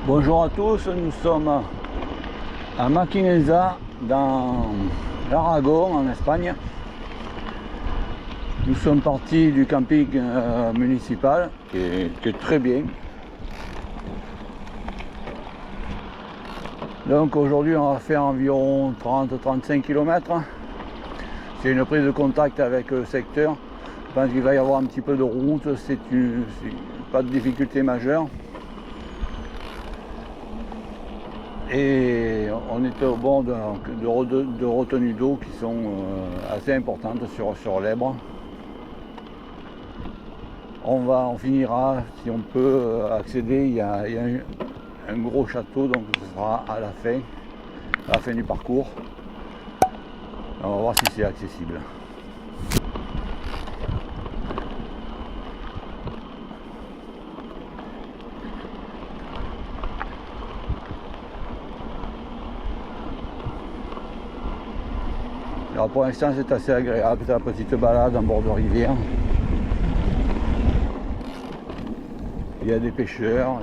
Bonjour à tous, nous sommes à Maquinenza dans l'Aragon en Espagne. Nous sommes partis du camping municipal qui est très bien. Donc aujourd'hui on va faire environ 30-35 km. C'est une prise de contact avec le secteur. Je pense qu'il va y avoir un petit peu de route, c'est pas de difficulté majeure. Et on est au bord de retenues d'eau qui sont assez importantes sur l'Èbre. On finira, si on peut accéder, il y a un gros château, donc ce sera à la fin du parcours. On va voir si c'est accessible. Alors pour l'instant c'est assez agréable, c'est la petite balade en bord de rivière. Il y a des pêcheurs.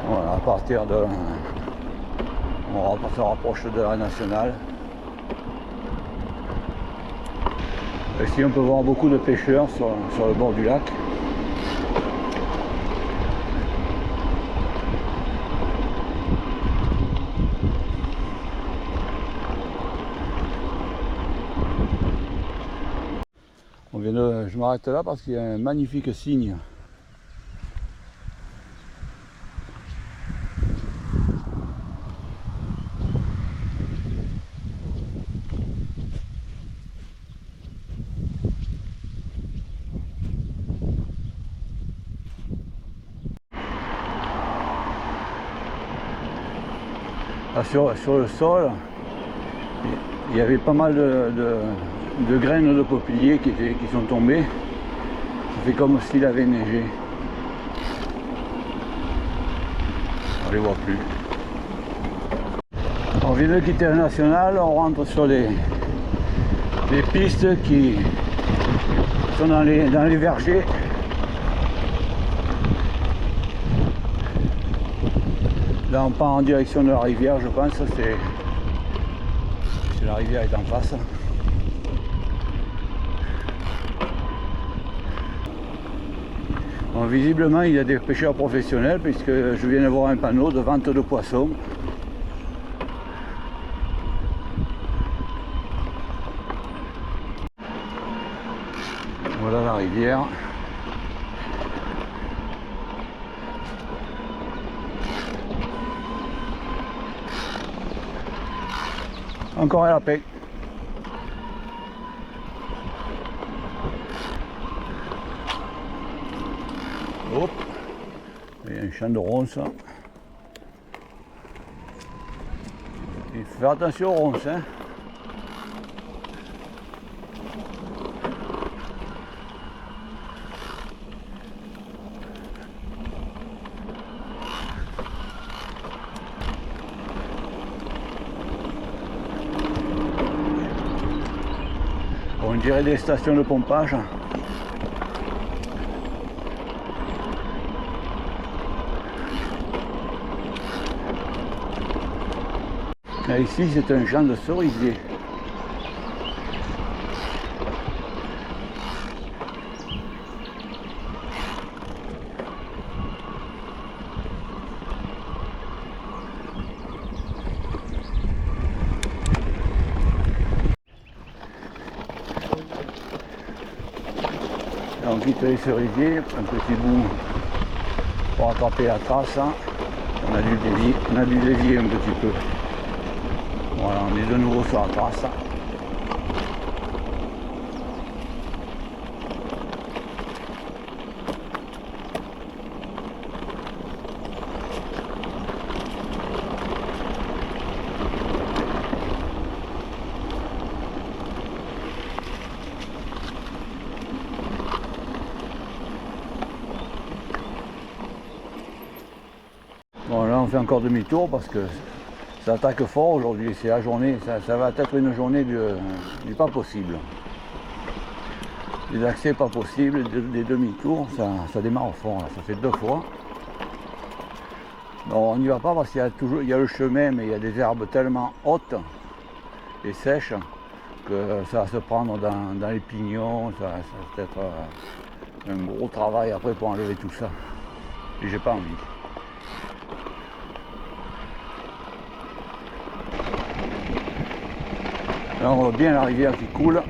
Voilà, à partir de... On se rapproche de la nationale. Ici on peut voir beaucoup de pêcheurs sur le bord du lac. Je m'arrête là parce qu'il y a un magnifique cygne. Là, sur le sol, il y avait pas mal de graines de peuplier qui sont tombées. Ça fait comme s'il avait neigé. On les voit plus. On vient de quitter la nationale, on rentre sur les pistes qui sont dans les vergers. Là on part en direction de la rivière, je pense, c'est la rivière est en face. Bon, visiblement il y a des pêcheurs professionnels puisque je viens de voir un panneau de vente de poissons. Voilà la rivière. Encore à la paix. Hop. Il y a un champ de ronces. Il faut faire attention aux ronces, hein. On dirait des stations de pompage. Là, ici c'est un champ de cerisier. Là, on quitte les cerisiers, un petit bout pour attraper la trace. On a dû dévier un petit peu. Voilà, on est de nouveau sur la trace. Bon, là on fait encore demi-tour parce que Ça attaque fort aujourd'hui, c'est la journée, ça va être une journée du pas possible. Les accès pas possibles, des demi-tours, ça démarre fort, là. Ça fait 2 fois. Non, on n'y va pas parce qu'il y a le chemin, mais il y a des herbes tellement hautes et sèches que ça va se prendre dans les pignons, ça va être un gros travail après pour enlever tout ça. Et j'ai pas envie. Là on voit bien la rivière qui coule.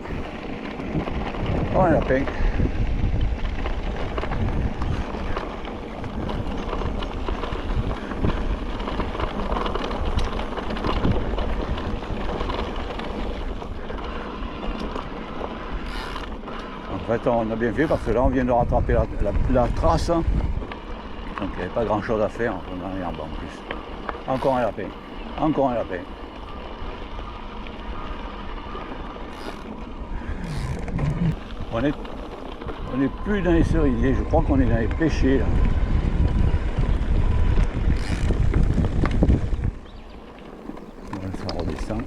Oh, un lapin. En fait, on a bien fait parce que là, on vient de rattraper la trace. Donc, il n'y avait pas grand chose à faire. On n'a rien en bas en plus. Encore un lapin. Encore un lapin. On n'est plus dans les cerisiers. Je crois qu'on est dans les pêchers là. Voilà, ça redescend.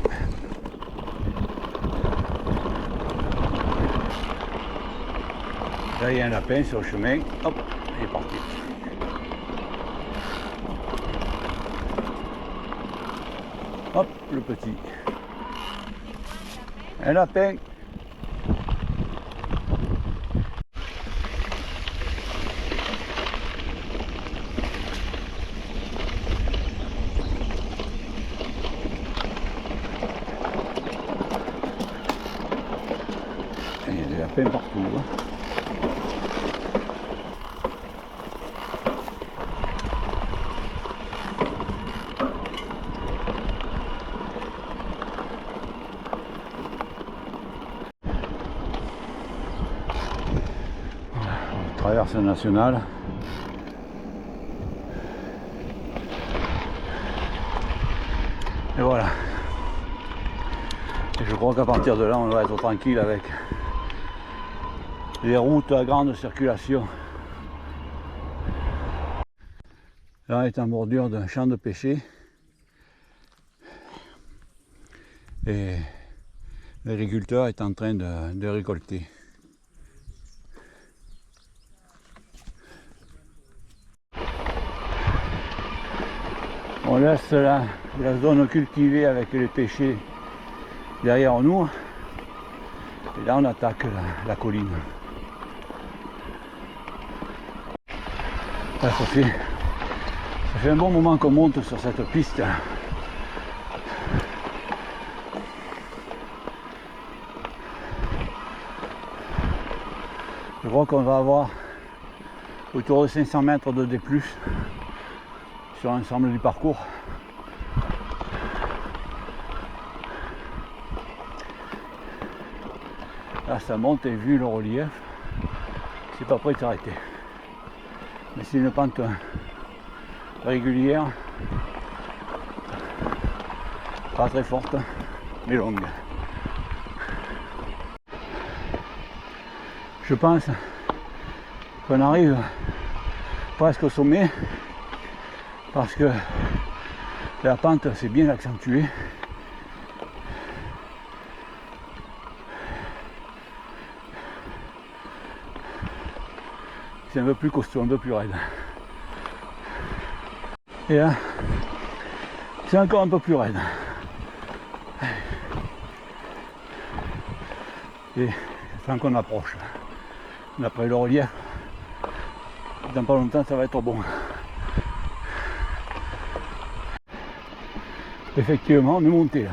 Là, il y a un lapin sur le chemin. Hop, il est parti. Hop, le petit. Un lapin. Il y a des lapins partout. Hein. Traverse nationale. Et voilà. Et je crois qu'à partir de là, on va être tranquille avec les routes à grande circulation. Là, on est en bordure d'un champ de pêcher. Et l'agriculteur est en train de récolter. On laisse la zone cultivée avec les pêchers derrière nous. Et là on attaque la colline. Là, ça fait un bon moment qu'on monte sur cette piste. Je crois qu'on va avoir autour de 500 mètres de D+. Sur l'ensemble du parcours. Là ça monte et vu le relief, c'est pas prêt de s'arrêter. Mais c'est une pente régulière, pas très forte, mais longue. Je pense qu'on arrive presque au sommet. Parce que la pente s'est bien accentuée. C'est un peu plus costaud, un peu plus raide. Et là, c'est encore un peu plus raide. Et sans qu'on approche. D'après le relief, dans pas longtemps ça va être bon. Effectivement, on est monté là.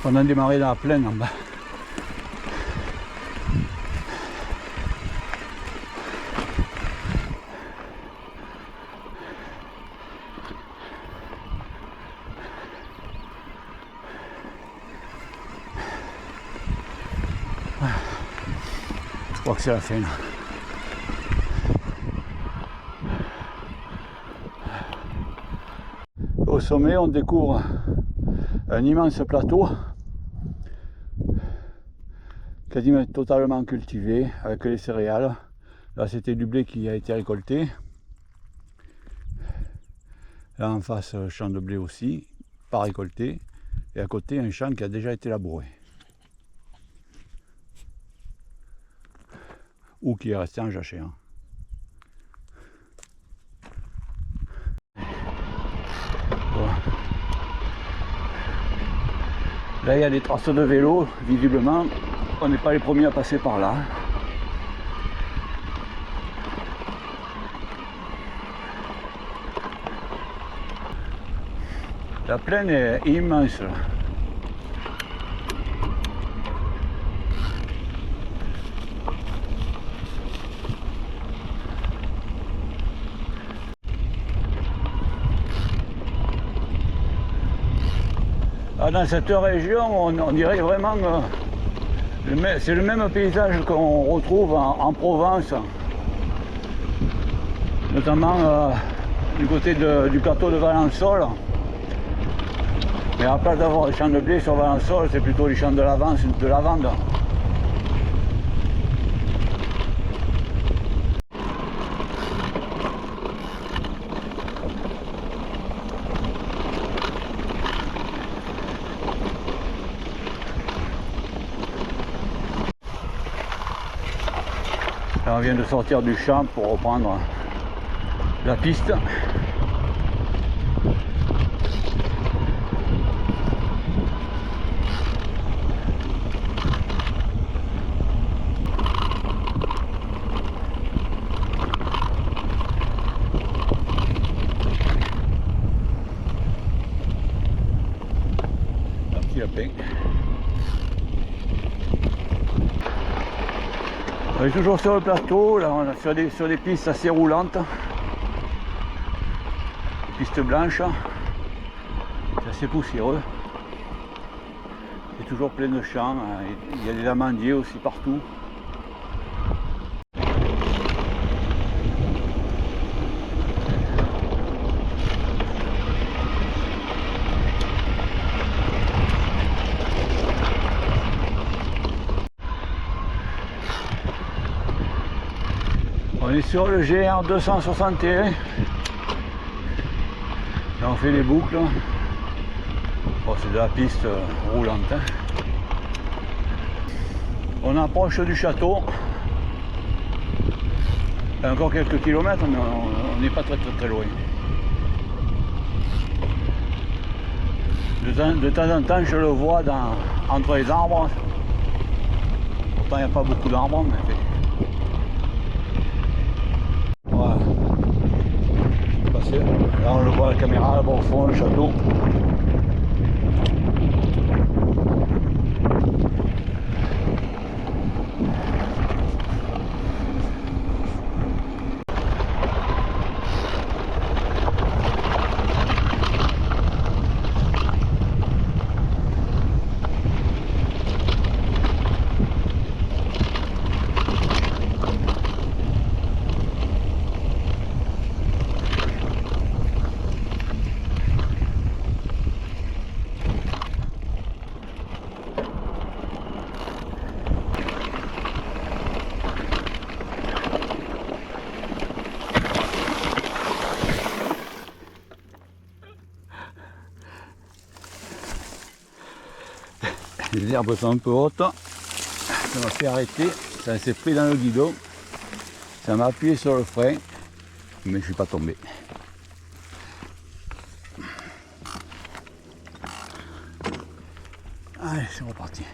On a démarré dans la plaine en bas. Je crois que c'est la fin là. Au sommet, on découvre un immense plateau, quasiment totalement cultivé, avec les céréales. Là, c'était du blé qui a été récolté. Là en face, champ de blé aussi, pas récolté. Et à côté, un champ qui a déjà été labouré. Ou qui est resté en jachère. Bon. Là, il y a des traces de vélo, visiblement. On n'est pas les premiers à passer par là. La plaine est immense là. Ah, dans cette région, on dirait vraiment c'est le même paysage qu'on retrouve en Provence, notamment du côté du plateau de Valençol. Mais à place d'avoir les champs de blé sur Valençol, c'est plutôt les champs de lavande. Là, on vient de sortir du champ pour reprendre la piste. Un petit lapin. On est toujours sur le plateau, là on est sur des pistes assez roulantes, pistes blanches, c'est assez poussiéreux, c'est toujours plein de champs, il y a des amandiers aussi partout. On est sur le GR 261 et on fait les boucles. Bon, c'est de la piste roulante. Hein. On approche du château. Il y a encore quelques kilomètres, mais on n'est pas très loin. De temps en temps, je le vois entre les arbres. Pourtant, il n'y a pas beaucoup d'arbres, mais voilà. Là, on le voit à la caméra, là-bas au fond, le château. Les herbes sont un peu hautes, ça m'a fait arrêter, ça s'est pris dans le guidon, ça m'a appuyé sur le frein, mais je ne suis pas tombé. Allez, c'est reparti.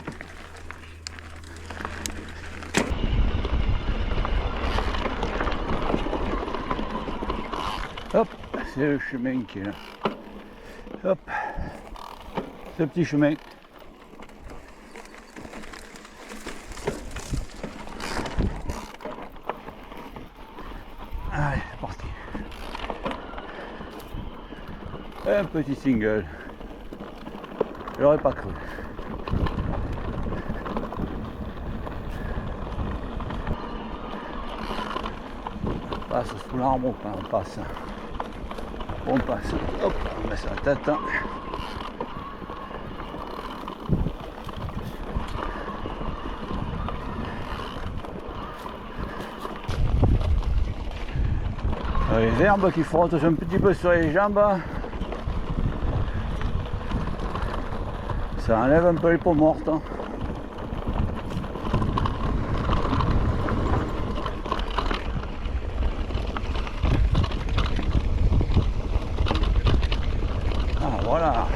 Hop, c'est le chemin qui est là. Hop, ce petit chemin. Allez, c'est parti. Un petit single. Je l'aurais pas cru. On passe sous l'arbre, on passe. On passe. Hop, on met sa tête. les herbes qui frottent un petit peu sur les jambes. Ça enlève un peu les peaux mortes. Ah voilà.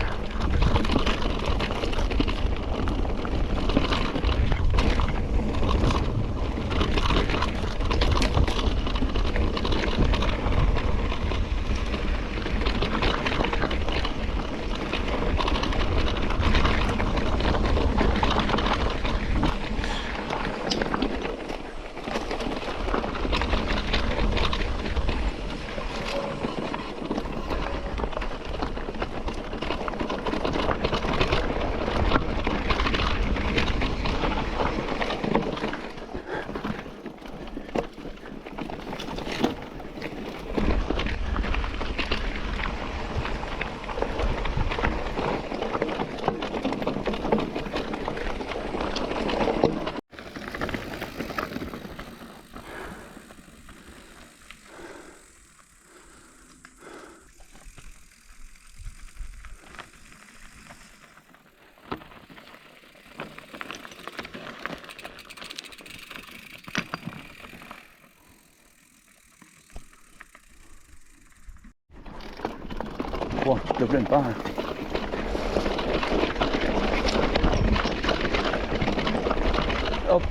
Bon, je te plains pas. Hein. Hop.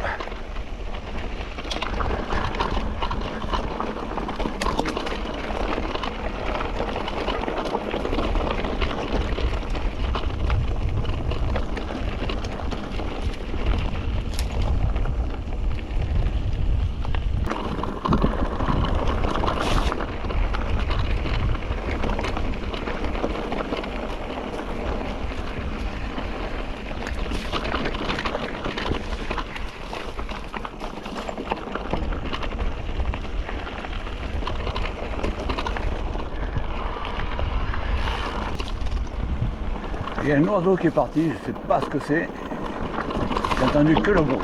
Il y a un oiseau qui est parti, je ne sais pas ce que c'est. J'ai entendu que le bruit.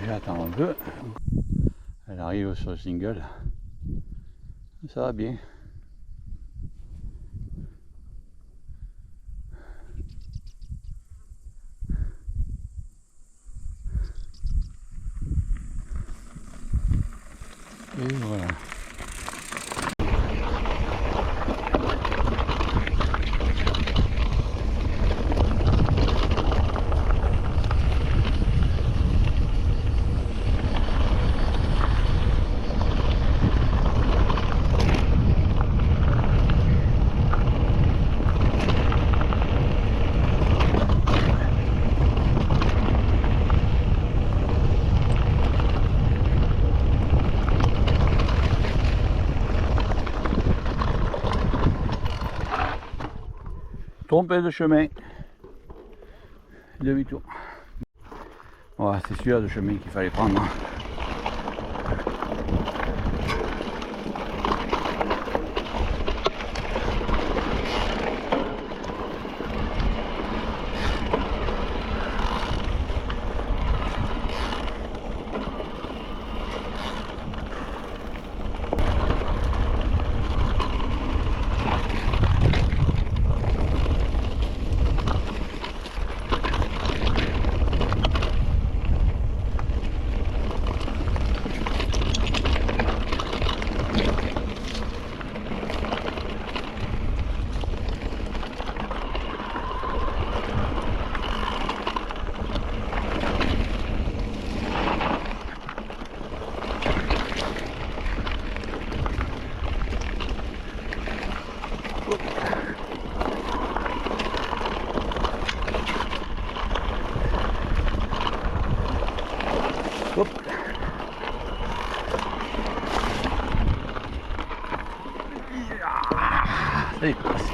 J'attends un peu. Elle arrive sur le single. Ça va bien. Et voilà. Trompé de chemin. Demi-tour. Voilà, c'est celui-là de chemin qu'il fallait prendre. Hop. Ça y est passé.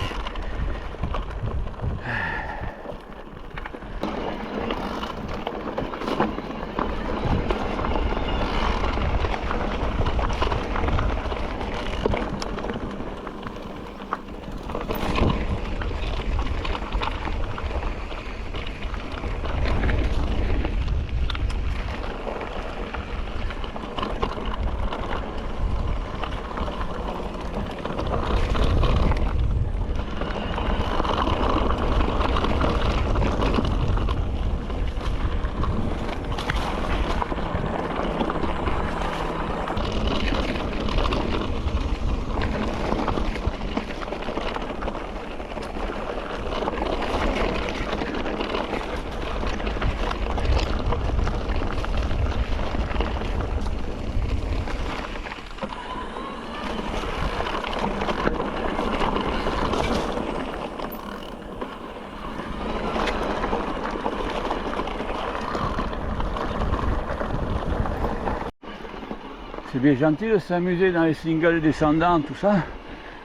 C'est bien gentil de s'amuser dans les singles descendants, tout ça.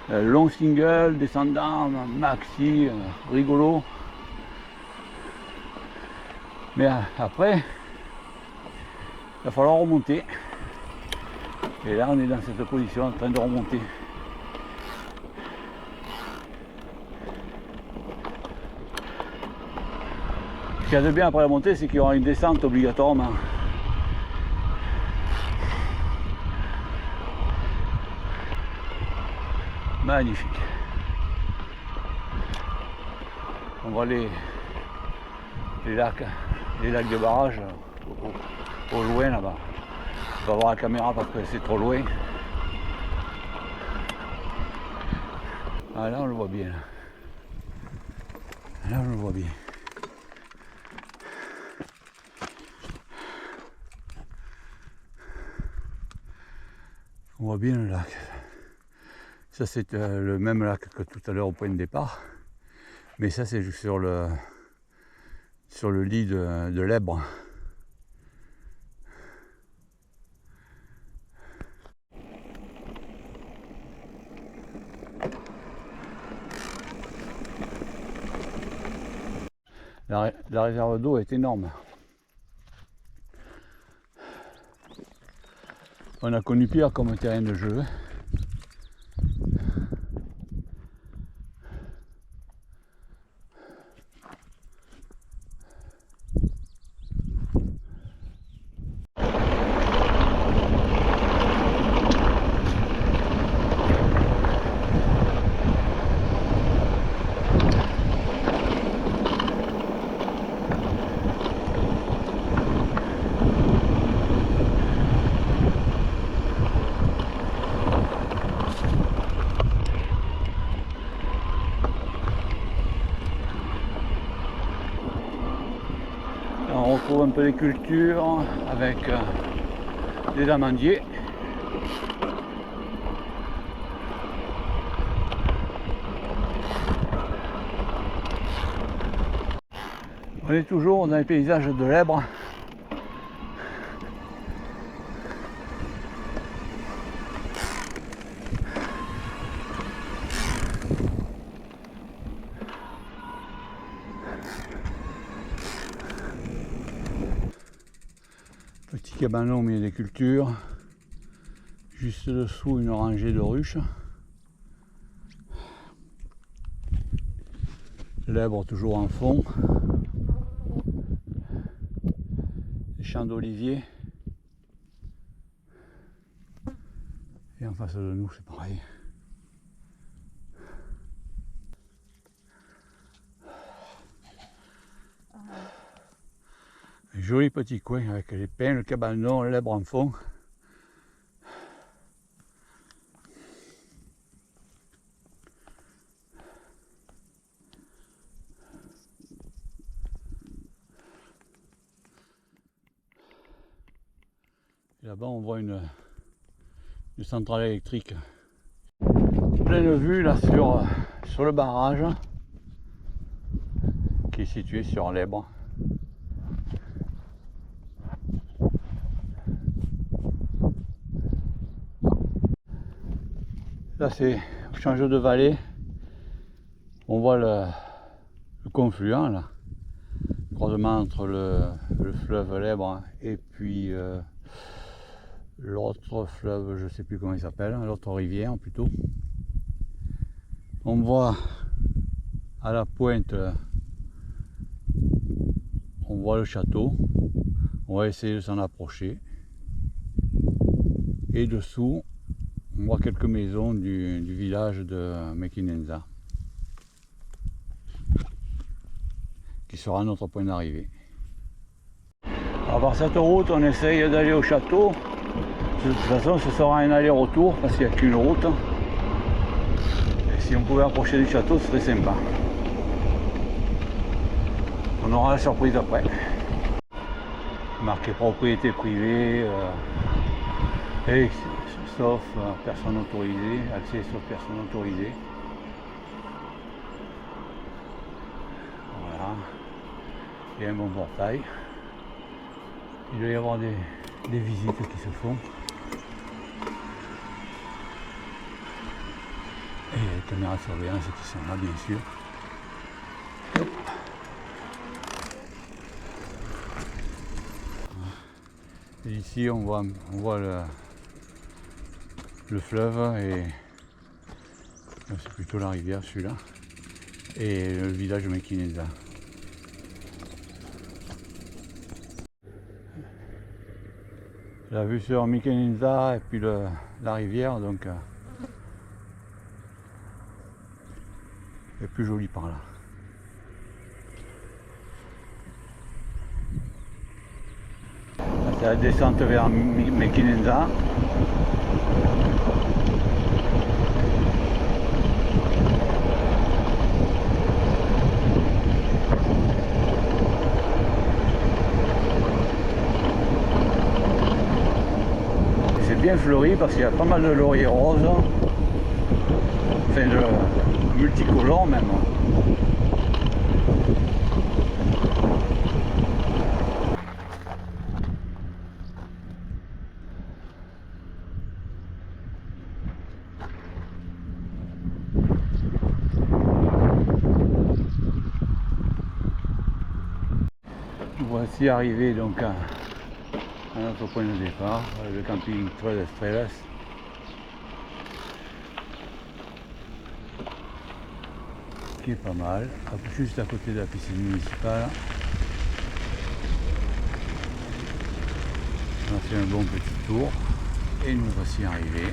Long single, descendant, maxi, rigolo. Mais après, il va falloir remonter. Et là, on est dans cette position en train de remonter. Ce qu'il y a de bien après la montée, c'est qu'il y aura une descente obligatoirement. Magnifique. On voit les lacs de barrage au loin là-bas. On va voir la caméra parce que c'est trop loin. Ah là on le voit bien. Là on le voit bien. On voit bien le lac. Ça c'est le même lac que tout à l'heure au point de départ, mais ça c'est juste sur le lit de l'Èbre. La réserve d'eau est énorme. On a connu pire comme terrain de jeu. On retrouve un peu les cultures avec des amandiers. On est toujours dans les paysages de l'Èbre. Petit cabanon au milieu des cultures. Juste dessous, une rangée de ruches. L'Èbre toujours en fond. Les champs d'oliviers. Et en face de nous, c'est pareil. Un joli petit coin avec les pins, le cabanon, l'Èbre en fond. Et là-bas, on voit une centrale électrique. Pleine vue là sur le barrage qui est situé sur l'Èbre. Là, c'est on change de vallée. On voit le confluent là, le croisement entre le fleuve l'Èbre et puis l'autre fleuve, je ne sais plus comment il s'appelle, l'autre rivière plutôt. On voit à la pointe, on voit le château. On va essayer de s'en approcher. Et dessous, on voit quelques maisons du village de Mequinenza, qui sera notre point d'arrivée. Alors par cette route, on essaye d'aller au château. De toute façon, ce sera un aller-retour parce qu'il n'y a qu'une route. Et si on pouvait approcher du château, ce serait sympa. On aura la surprise après. Marqué propriété privée, et sauf personne autorisée, accès sauf personne autorisée. Voilà. Il y a un bon portail. Il doit y avoir des visites qui se font. Et les caméras de surveillance qui sont là, bien sûr. Et ici, on voit le fleuve et c'est plutôt la rivière celui-là. Et le village de Mequinenza. La vue sur Mequinenza et puis la rivière, donc est plus jolie par là. C'est la descente vers Mequinenza. C'est bien fleuri parce qu'il y a pas mal de lauriers roses, enfin de multicolores même. Voici arrivé donc à notre point de départ, le camping Tres Estrellas. Qui est pas mal, juste à côté de la piscine municipale. On a fait un bon petit tour et nous voici arrivés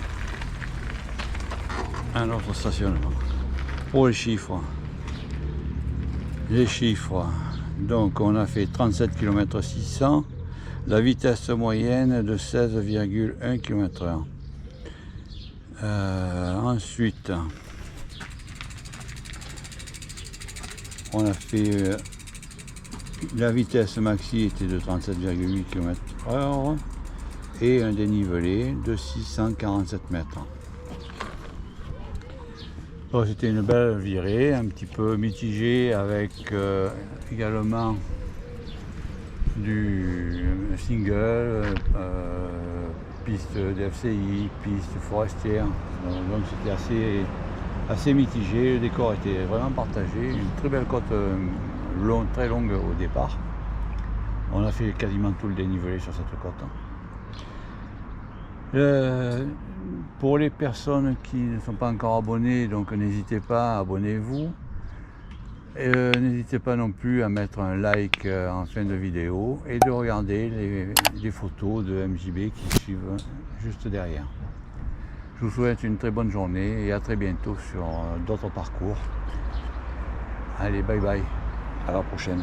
à notre stationnement. Pour les chiffres, donc on a fait 37 km 600, la vitesse moyenne de 16,1 km/h. Ensuite, on a fait la vitesse maxi était de 37,8 km/h et un dénivelé de 647 mètres. C'était une belle virée, un petit peu mitigée avec également du single, piste d'FCI, piste forestière. Donc c'était assez mitigé, le décor était vraiment partagé, une très belle côte très longue au départ. On a fait quasiment tout le dénivelé sur cette côte. Pour les personnes qui ne sont pas encore abonnées, donc n'hésitez pas, abonnez-vous. N'hésitez pas non plus à mettre un like en fin de vidéo et de regarder les photos de MJB qui suivent juste derrière. Je vous souhaite une très bonne journée et à très bientôt sur d'autres parcours. Allez, bye bye, à la prochaine.